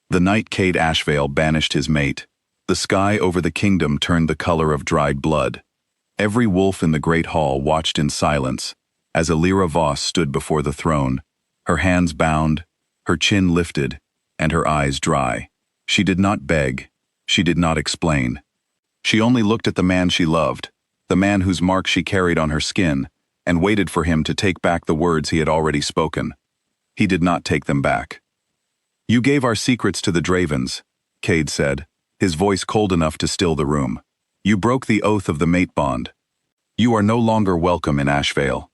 The night Cade Ashvale banished his mate, the sky over the kingdom turned the color of dried blood. Every wolf in the great hall watched in silence, as Alira Voss stood before the throne, her hands bound, her chin lifted, and her eyes dry. She did not beg, she did not explain. She only looked at the man she loved, the man whose mark she carried on her skin, and waited for him to take back the words he had already spoken. He did not take them back. "You gave our secrets to the Dravens," Cade said, his voice cold enough to still the room. "You broke the oath of the mate bond. You are no longer welcome in Ashvale."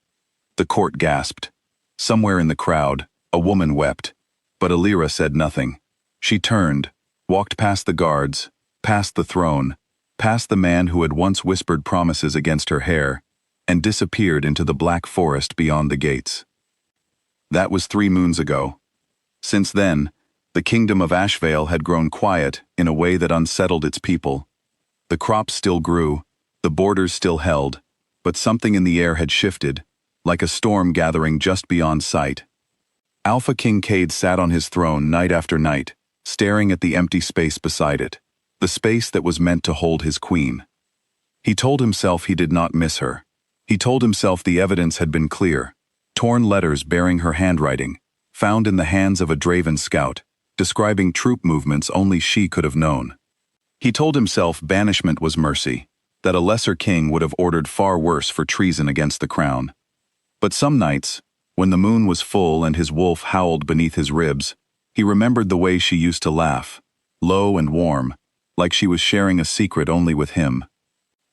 The court gasped. Somewhere in the crowd, a woman wept, but Alira said nothing. She turned, walked past the guards, past the throne, past the man who had once whispered promises against her hair, and disappeared into the black forest beyond the gates. That was 3 moons ago. Since then, the kingdom of Ashvale had grown quiet in a way that unsettled its people. The crops still grew, the borders still held, but something in the air had shifted, like a storm gathering just beyond sight. Alpha King Cade sat on his throne night after night, staring at the empty space beside it, the space that was meant to hold his queen. He told himself he did not miss her. He told himself the evidence had been clear, torn letters bearing her handwriting, found in the hands of a Draven scout, describing troop movements only she could have known. He told himself banishment was mercy, that a lesser king would have ordered far worse for treason against the crown. But some nights, when the moon was full and his wolf howled beneath his ribs, he remembered the way she used to laugh, low and warm, like she was sharing a secret only with him.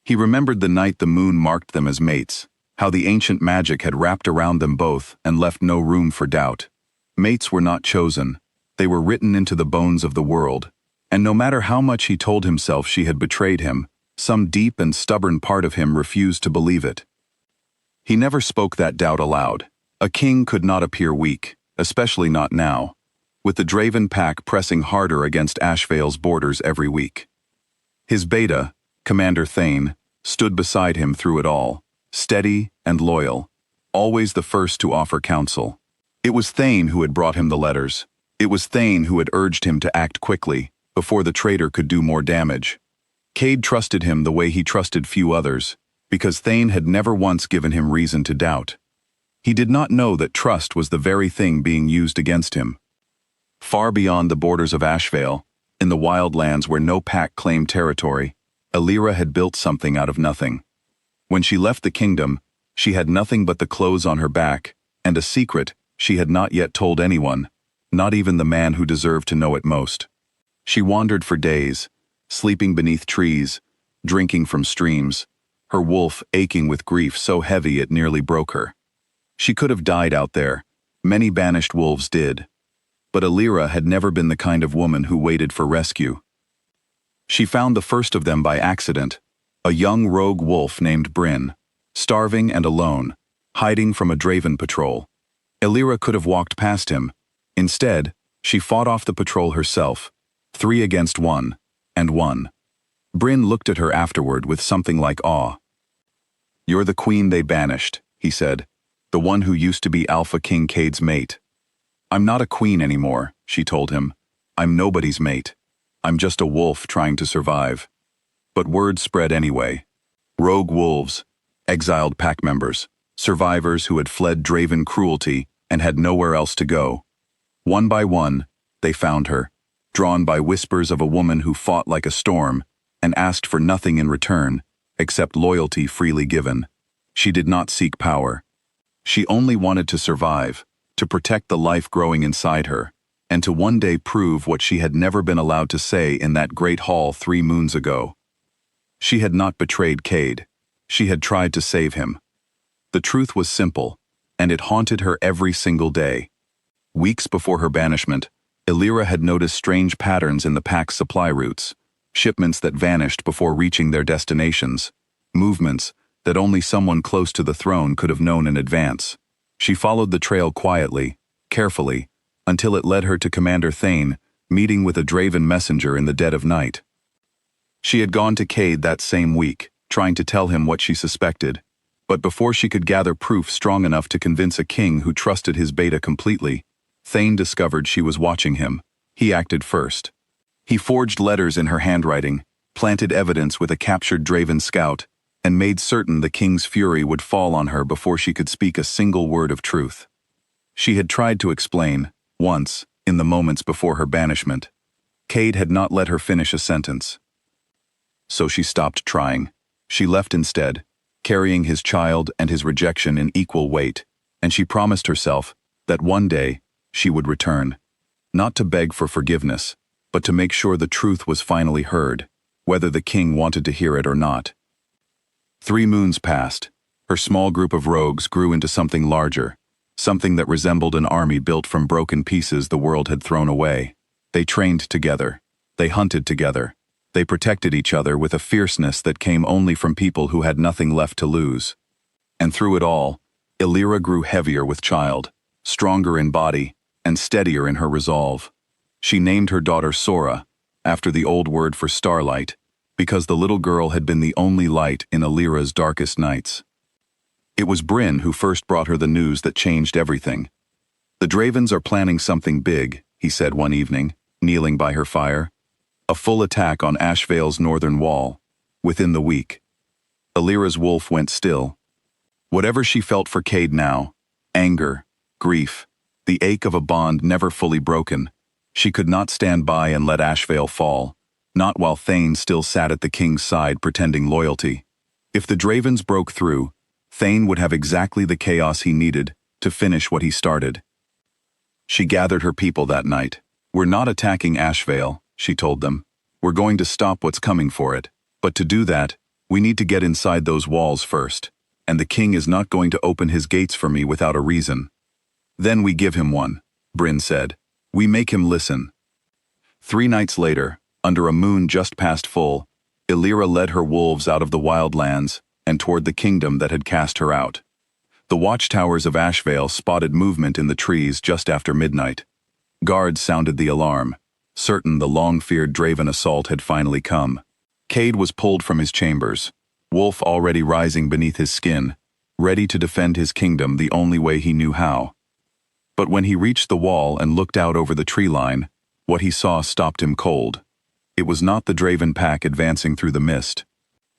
He remembered the night the moon marked them as mates, how the ancient magic had wrapped around them both and left no room for doubt. Mates were not chosen, they were written into the bones of the world, and no matter how much he told himself she had betrayed him, some deep and stubborn part of him refused to believe it. He never spoke that doubt aloud. A king could not appear weak, especially not now, with the Draven pack pressing harder against Ashvale's borders every week. His beta, Commander Thane, stood beside him through it all, steady and loyal, always the first to offer counsel. It was Thane who had brought him the letters. It was Thane who had urged him to act quickly, before the traitor could do more damage. Cade trusted him the way he trusted few others, because Thane had never once given him reason to doubt. He did not know that trust was the very thing being used against him. Far beyond the borders of Ashvale, in the wild lands where no pack claimed territory, Alira had built something out of nothing. When she left the kingdom, she had nothing but the clothes on her back, and a secret she had not yet told anyone, not even the man who deserved to know it most. She wandered for days, sleeping beneath trees, drinking from streams, her wolf aching with grief so heavy it nearly broke her. She could have died out there, many banished wolves did. But Alira had never been the kind of woman who waited for rescue. She found the first of them by accident, a young rogue wolf named Bryn, starving and alone, hiding from a Draven patrol. Alira could have walked past him. Instead, she fought off the patrol herself, 3 against 1, and won. Bryn looked at her afterward with something like awe. "You're the queen they banished," he said, "the one who used to be Alpha King Cade's mate." "I'm not a queen anymore," she told him. "I'm nobody's mate. I'm just a wolf trying to survive." But word spread anyway. Rogue wolves, exiled pack members, survivors who had fled Draven cruelty and had nowhere else to go. One by one, they found her, drawn by whispers of a woman who fought like a storm and asked for nothing in return except loyalty freely given. She did not seek power. She only wanted to survive, to protect the life growing inside her, and to one day prove what she had never been allowed to say in that great hall 3 moons ago. She had not betrayed Cade. She had tried to save him. The truth was simple, and it haunted her every single day. Weeks before her banishment, Alira had noticed strange patterns in the pack's supply routes, shipments that vanished before reaching their destinations, movements that only someone close to the throne could have known in advance. She followed the trail quietly, carefully, until it led her to Commander Thane, meeting with a Draven messenger in the dead of night. She had gone to Cade that same week, trying to tell him what she suspected, but before she could gather proof strong enough to convince a king who trusted his beta completely, Thane discovered she was watching him. He acted first. He forged letters in her handwriting, planted evidence with a captured Draven scout, and made certain the king's fury would fall on her before she could speak a single word of truth. She had tried to explain, once, in the moments before her banishment. Cade had not let her finish a sentence. So she stopped trying. She left instead, carrying his child and his rejection in equal weight, and she promised herself that one day she would return, not to beg for forgiveness, but to make sure the truth was finally heard, whether the king wanted to hear it or not. 3 moons passed. Her small group of rogues grew into something larger, something that resembled an army built from broken pieces the world had thrown away. They trained together. They hunted together. They protected each other with a fierceness that came only from people who had nothing left to lose. And through it all, Illyra grew heavier with child, stronger in body, and steadier in her resolve. She named her daughter Sora, after the old word for starlight, because the little girl had been the only light in Illyra's darkest nights. It was Bryn who first brought her the news that changed everything. "The Dravens are planning something big," he said one evening, kneeling by her fire. "A full attack on Ashvale's northern wall, within the week." Illyra's wolf went still. Whatever she felt for Cade now, anger, grief, the ache of a bond never fully broken, she could not stand by and let Ashvale fall, not while Thane still sat at the king's side pretending loyalty. If the Dravens broke through, Thane would have exactly the chaos he needed to finish what he started. She gathered her people that night. "We're not attacking Ashvale," she told them. "We're going to stop what's coming for it. But to do that, we need to get inside those walls first, and the king is not going to open his gates for me without a reason." "Then we give him one," Bryn said. "We make him listen." 3 nights later, under a moon just past full, Illyra led her wolves out of the wildlands and toward the kingdom that had cast her out. The watchtowers of Ashvale spotted movement in the trees just after midnight. Guards sounded the alarm, certain the long-feared Draven assault had finally come. Cade was pulled from his chambers, wolf already rising beneath his skin, ready to defend his kingdom the only way he knew how. But when he reached the wall and looked out over the tree line, what he saw stopped him cold. It was not the Draven pack advancing through the mist.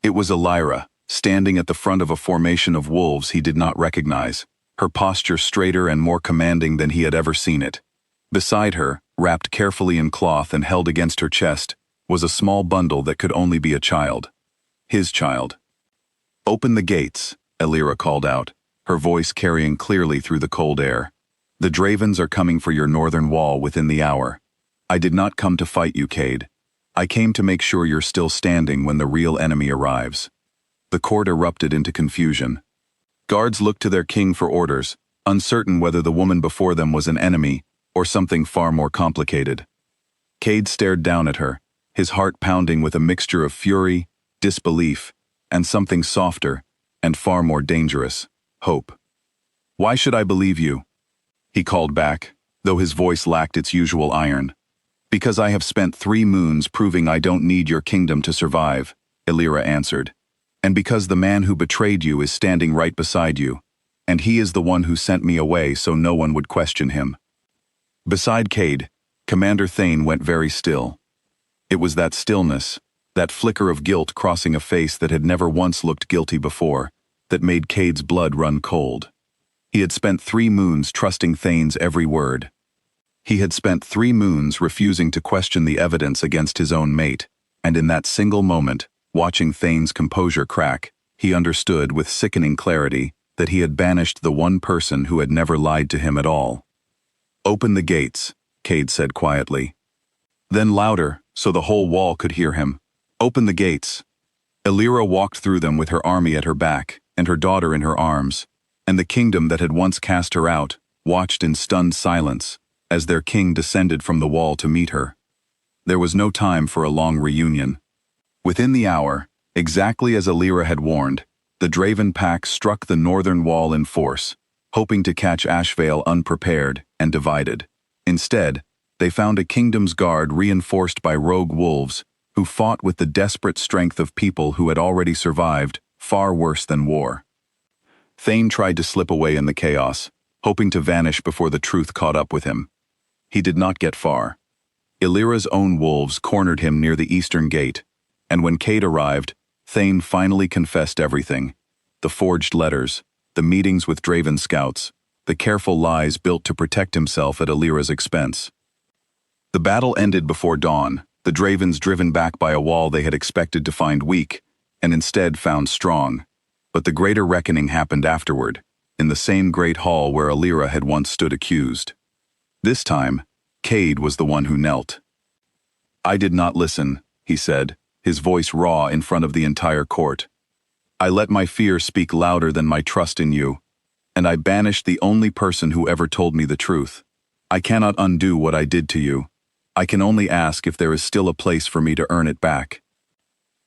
It was Illyra, standing at the front of a formation of wolves he did not recognize, her posture straighter and more commanding than he had ever seen it. Beside her, wrapped carefully in cloth and held against her chest, was a small bundle that could only be a child. His child. "Open the gates," Illyra called out, her voice carrying clearly through the cold air. "The Dravens are coming for your northern wall within the hour. I did not come to fight you, Cade. I came to make sure you're still standing when the real enemy arrives." The court erupted into confusion. Guards looked to their king for orders, uncertain whether the woman before them was an enemy or something far more complicated. Cade stared down at her, his heart pounding with a mixture of fury, disbelief, and something softer and far more dangerous, hope. "Why should I believe you?" he called back, though his voice lacked its usual iron. "Because I have spent 3 moons proving I don't need your kingdom to survive," Illyra answered. "And because the man who betrayed you is standing right beside you, and he is the one who sent me away so no one would question him." Beside Cade, Commander Thane went very still. It was that stillness, that flicker of guilt crossing a face that had never once looked guilty before, that made Cade's blood run cold. He had spent 3 moons trusting Thane's every word. He had spent 3 moons refusing to question the evidence against his own mate, and in that single moment, watching Thane's composure crack, he understood with sickening clarity that he had banished the one person who had never lied to him at all. "Open the gates," Cade said quietly. Then louder, so the whole wall could hear him. "Open the gates." Illyra walked through them with her army at her back and her daughter in her arms, and the kingdom that had once cast her out watched in stunned silence as their king descended from the wall to meet her. There was no time for a long reunion. Within the hour, exactly as Illyra had warned, the Draven pack struck the northern wall in force, hoping to catch Ashvale unprepared and divided. Instead, they found a kingdom's guard reinforced by rogue wolves who fought with the desperate strength of people who had already survived far worse than war. Thane tried to slip away in the chaos, hoping to vanish before the truth caught up with him. He did not get far. Illyra's own wolves cornered him near the eastern gate, and when Cade arrived, Thane finally confessed everything. The forged letters, the meetings with Draven scouts, the careful lies built to protect himself at Illyra's expense. The battle ended before dawn, the Dravens driven back by a wall they had expected to find weak, and instead found strong. But the greater reckoning happened afterward, in the same great hall where Illyra had once stood accused. This time, Cade was the one who knelt. "I did not listen," he said, his voice raw in front of the entire court. "I let my fear speak louder than my trust in you, and I banished the only person who ever told me the truth. I cannot undo what I did to you. I can only ask if there is still a place for me to earn it back."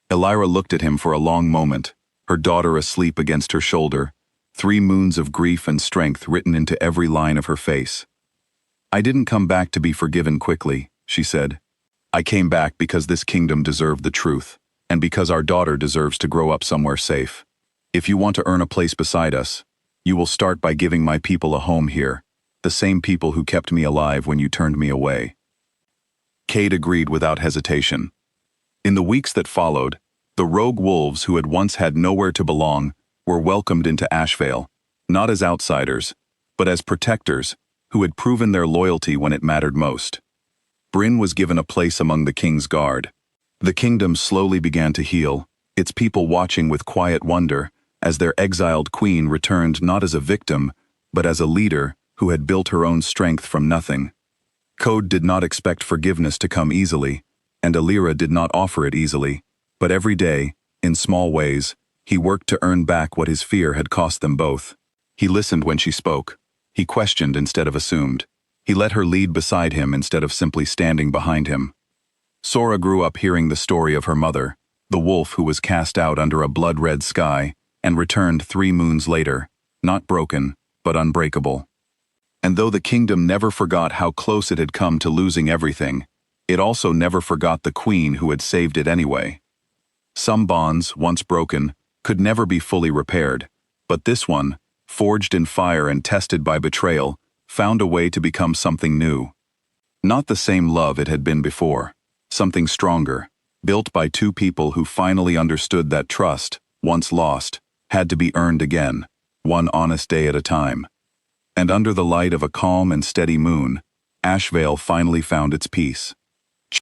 Illyra looked at him for a long moment, her daughter asleep against her shoulder, 3 moons of grief and strength written into every line of her face. "I didn't come back to be forgiven quickly," she said. "I came back because this kingdom deserved the truth, and because our daughter deserves to grow up somewhere safe. If you want to earn a place beside us, you will start by giving my people a home here, the same people who kept me alive when you turned me away." Cade agreed without hesitation. In the weeks that followed, the rogue wolves who had once had nowhere to belong were welcomed into Ashvale, not as outsiders, but as protectors who had proven their loyalty when it mattered most. Bryn was given a place among the king's guard. The kingdom slowly began to heal, its people watching with quiet wonder as their exiled queen returned not as a victim, but as a leader who had built her own strength from nothing. Code did not expect forgiveness to come easily, and Illyra did not offer it easily, but every day, in small ways, he worked to earn back what his fear had cost them both. He listened when she spoke. He questioned instead of assumed. He let her lead beside him instead of simply standing behind him. Sora grew up hearing the story of her mother, the wolf who was cast out under a blood-red sky and returned 3 moons later, not broken, but unbreakable. And though the kingdom never forgot how close it had come to losing everything, it also never forgot the queen who had saved it anyway. Some bonds, once broken, could never be fully repaired, but this one, forged in fire and tested by betrayal, found a way to become something new. Not the same love it had been before, something stronger, built by 2 people who finally understood that trust, once lost, had to be earned again, one honest day at a time. And under the light of a calm and steady moon, Ashvale finally found its peace.